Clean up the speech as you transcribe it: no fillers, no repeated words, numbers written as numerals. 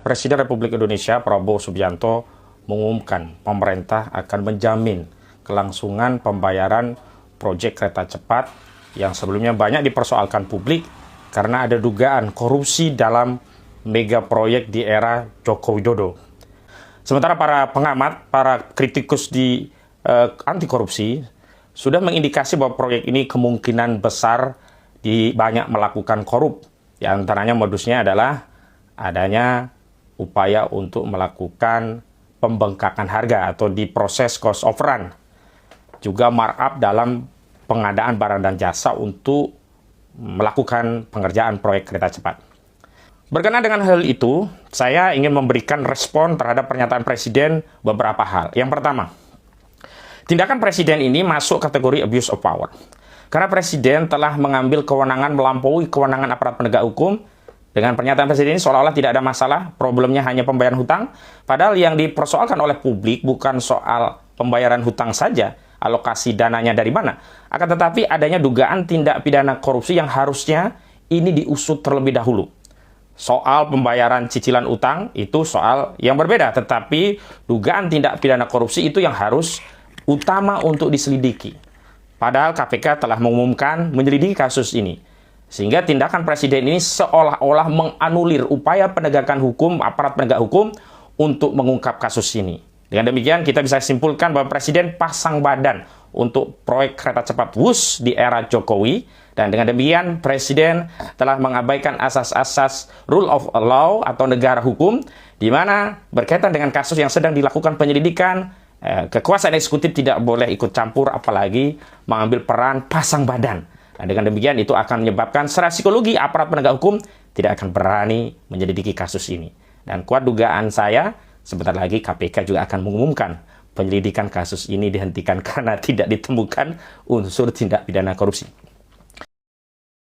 Presiden Republik Indonesia Prabowo Subianto mengumumkan pemerintah akan menjamin kelangsungan pembayaran proyek kereta cepat yang sebelumnya banyak dipersoalkan publik karena ada dugaan korupsi dalam mega proyek di era Joko Widodo. Sementara para pengamat, para kritikus di anti korupsi sudah mengindikasi bahwa proyek ini kemungkinan besar banyak melakukan korup. Di antaranya modusnya adalah adanya upaya untuk melakukan pembengkakan harga atau di proses cost of run. Juga markup dalam pengadaan barang dan jasa untuk melakukan pengerjaan proyek kereta cepat. Berkenaan dengan hal itu, saya ingin memberikan respon terhadap pernyataan Presiden beberapa hal. Yang pertama, tindakan Presiden ini masuk kategori abuse of power. Karena Presiden telah mengambil kewenangan melampaui kewenangan aparat penegak hukum. Dengan pernyataan Presiden ini seolah-olah tidak ada masalah, problemnya hanya pembayaran hutang. Padahal yang dipersoalkan oleh publik bukan soal pembayaran hutang saja, alokasi dananya dari mana. Akan tetapi adanya dugaan tindak pidana korupsi yang harusnya ini diusut terlebih dahulu. Soal pembayaran cicilan utang itu soal yang berbeda, tetapi dugaan tindak pidana korupsi itu yang harus utama untuk diselidiki. Padahal KPK telah mengumumkan menyelidiki kasus ini. Sehingga tindakan Presiden ini seolah-olah menganulir upaya penegakan hukum, aparat penegak hukum untuk mengungkap kasus ini. Dengan demikian kita bisa simpulkan bahwa Presiden pasang badan untuk proyek kereta cepat WUS di era Jokowi. Dan dengan demikian Presiden telah mengabaikan asas-asas rule of law atau negara hukum, di mana berkaitan dengan kasus yang sedang dilakukan penyelidikan, kekuasaan eksekutif tidak boleh ikut campur, apalagi mengambil peran pasang badan. Dan dengan demikian itu akan menyebabkan secara psikologi aparat penegak hukum tidak akan berani menyelidiki kasus ini. Dan kuat dugaan saya, sebentar lagi KPK juga akan mengumumkan penyelidikan kasus ini dihentikan karena tidak ditemukan unsur tindak pidana korupsi.